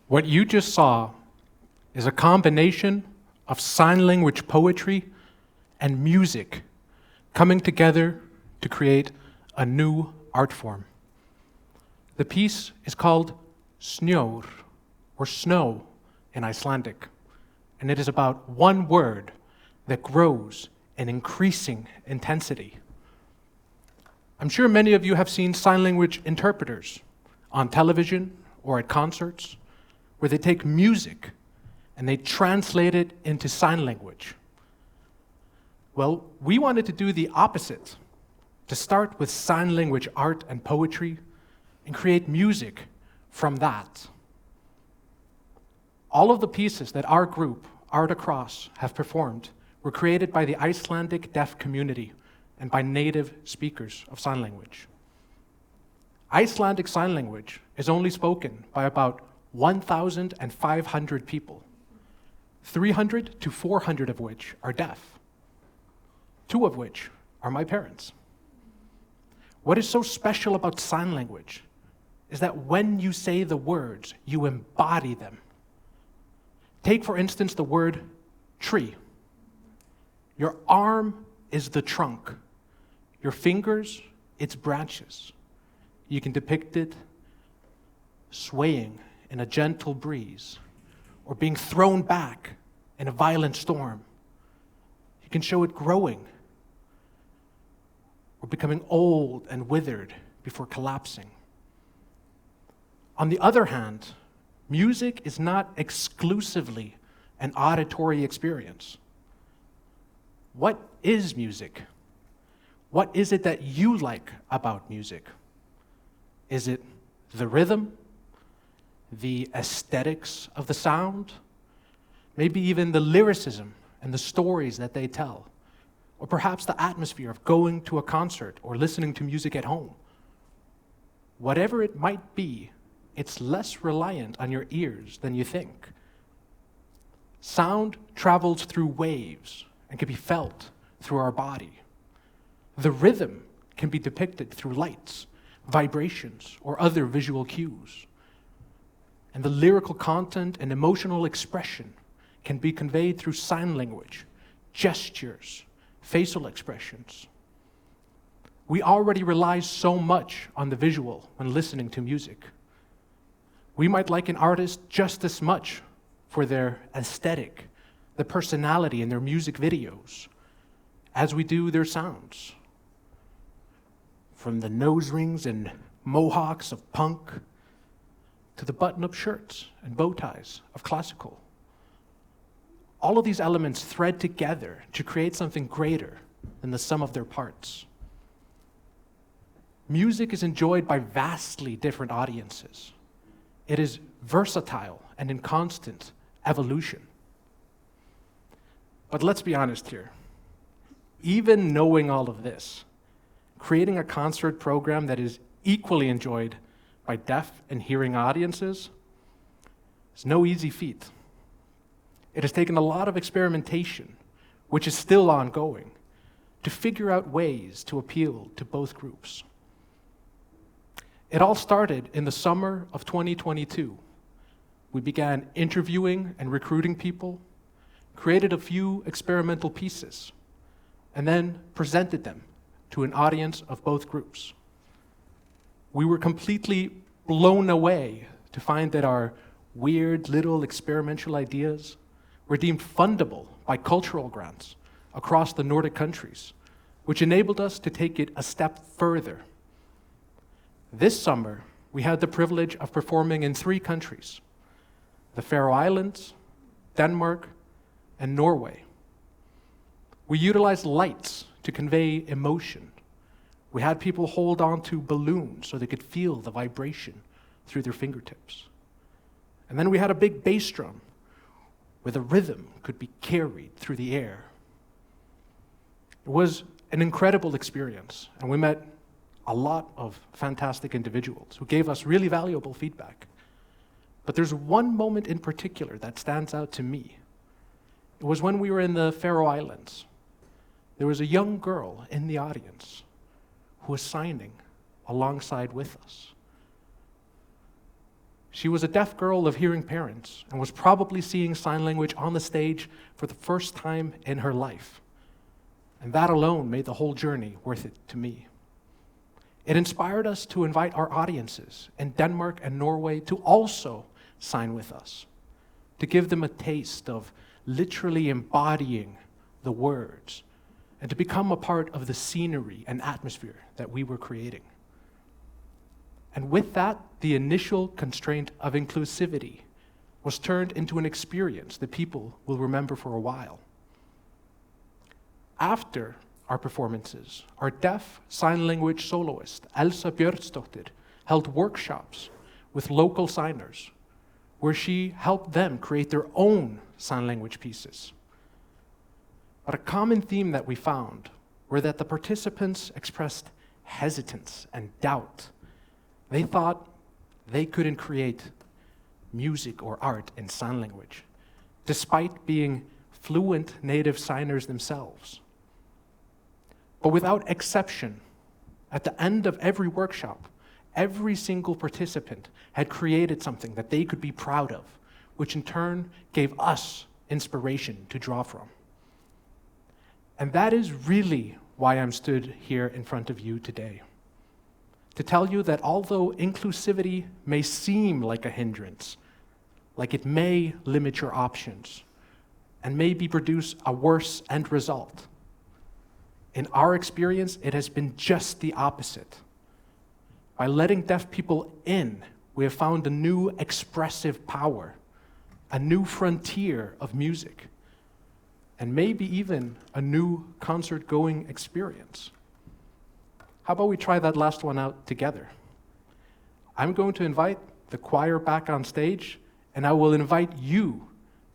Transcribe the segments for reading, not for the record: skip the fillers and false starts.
What you just saw is a combination of sign language poetry and music coming together to create a new art form. The piece is called Snjór, or snow in Icelandic, and it is about one word that grows in increasing intensity. I'm sure many of you have seen sign language interpreters on television or at concerts, where they take music and they translate it into sign language. Well, we wanted to do the opposite, to start with sign language art and poetry and create music from that. All of the pieces that our group, Art Across, have performed were created by the Icelandic deaf community and by native speakers of sign language. Icelandic Sign Language is only spoken by about 1,500 people, 300 to 400 of which are deaf, 2 of which are my parents. What is so special about sign language is that when you say the words, you embody them. Take, for instance, the word tree. Your arm is the trunk. Your fingers, its branches. You can depict it swaying in a gentle breeze or being thrown back in a violent storm. You can show it growing or becoming old and withered before collapsing. On the other hand, music is not exclusively an auditory experience. What is music? What is it that you like about music? Is it the rhythm, the aesthetics of the sound, maybe even the lyricism and the stories that they tell, or perhaps the atmosphere of going to a concert or listening to music at home? Whatever it might be, it's less reliant on your ears than you think. Sound travels through waves and can be felt through our body. The rhythm can be depicted through lights, vibrations, or other visual cues. And the lyrical content and emotional expression can be conveyed through sign language, gestures, facial expressions. We already rely so much on the visual when listening to music. We might like an artist just as much for their aesthetic, the personality in their music videos, as we do their sounds. From the nose rings and mohawks of punk to the button-up shirts and bow ties of classical. All of these elements thread together to create something greater than the sum of their parts. Music is enjoyed by vastly different audiences. It is versatile and in constant evolution. But let's be honest here. Even knowing all of this, creating a concert program that is equally enjoyed by deaf and hearing audiences is no easy feat. It has taken a lot of experimentation, which is still ongoing, to figure out ways to appeal to both groups. It all started in the summer of 2022. We began interviewing and recruiting people, created a few experimental pieces, and then presented them to an audience of both groups. We were completely blown away to find that our weird little experimental ideas were deemed fundable by cultural grants across the Nordic countries, which enabled us to take it a step further. This summer, we had the privilege of performing in 3 countries, the Faroe Islands, Denmark, and Norway. We utilized lights to convey emotion. We had people hold on to balloons so they could feel the vibration through their fingertips. And then we had a big bass drum where the rhythm could be carried through the air. It was an incredible experience, and we met a lot of fantastic individuals who gave us really valuable feedback. But there's one moment in particular that stands out to me. It was when we were in the Faroe Islands. There was a young girl in the audience who was signing alongside with us. She was a deaf girl of hearing parents and was probably seeing sign language on the stage for the first time in her life. And that alone made the whole journey worth it to me. It inspired us to invite our audiences in Denmark and Norway to also sign with us, to give them a taste of literally embodying the words and to become a part of the scenery and atmosphere that we were creating. And with that, the initial constraint of inclusivity was turned into an experience that people will remember for a while. After our performances, our deaf sign language soloist, Elsa Björnsdóttir, held workshops with local signers where she helped them create their own sign language pieces. But a common theme that we found were that the participants expressed hesitance and doubt. They thought they couldn't create music or art in sign language, despite being fluent native signers themselves. But without exception, at the end of every workshop, every single participant had created something that they could be proud of, which in turn gave us inspiration to draw from. And that is really why I'm stood here in front of you today. To tell you that although inclusivity may seem like a hindrance, like it may limit your options, and maybe produce a worse end result, in our experience, it has been just the opposite. By letting deaf people in, we have found a new expressive power, a new frontier of music, and maybe even a new concert-going experience. How about we try that last one out together? I'm going to invite the choir back on stage, and I will invite you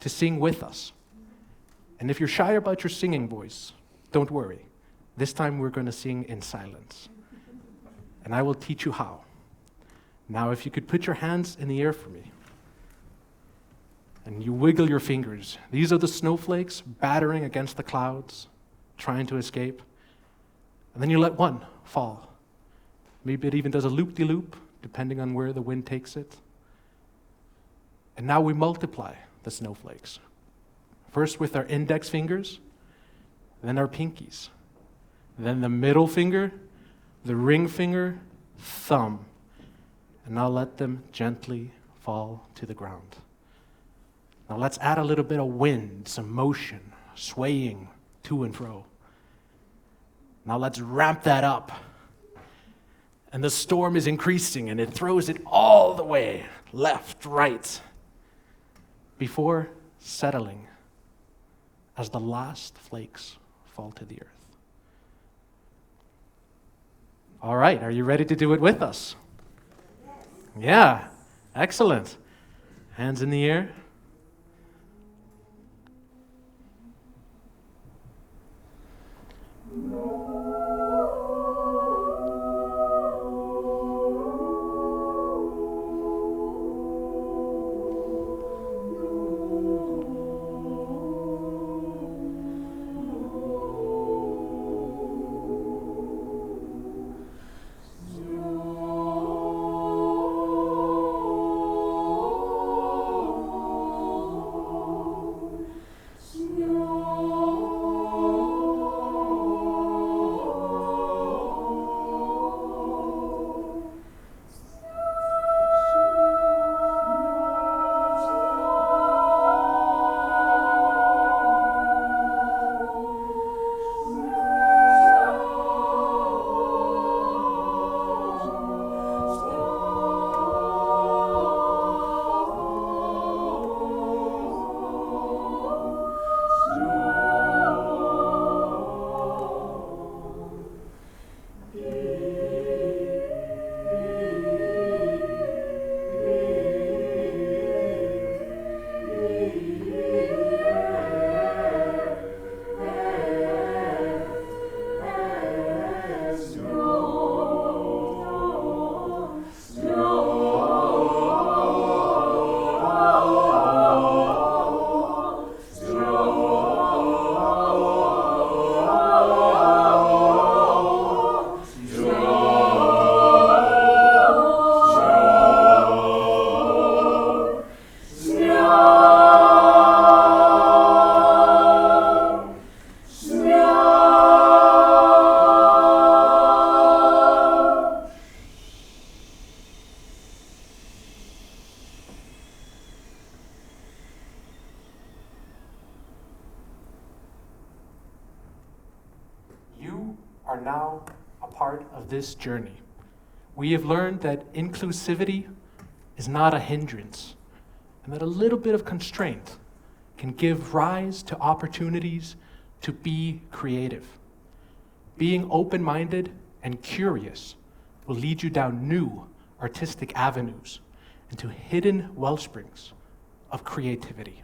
to sing with us. And if you're shy about your singing voice, don't worry. This time we're going to sing in silence. And I will teach you how. Now, if you could put your hands in the air for me. And you wiggle your fingers. These are the snowflakes battering against the clouds, trying to escape. And then you let one fall. Maybe it even does a loop-de-loop, depending on where the wind takes it. And now we multiply the snowflakes. First with our index fingers, then our pinkies. Then the middle finger, the ring finger, thumb. And now let them gently fall to the ground. Now let's add a little bit of wind, some motion, swaying to and fro. Now let's ramp that up. And the storm is increasing and it throws it all the way, left, right, before settling as the last flakes fall to the earth. All right, are you ready to do it with us? Yes. Yeah, excellent. Hands in the air. are now a part of this journey. We have learned that inclusivity is not a hindrance, and that a little bit of constraint can give rise to opportunities to be creative. Being open-minded and curious will lead you down new artistic avenues into hidden wellsprings of creativity.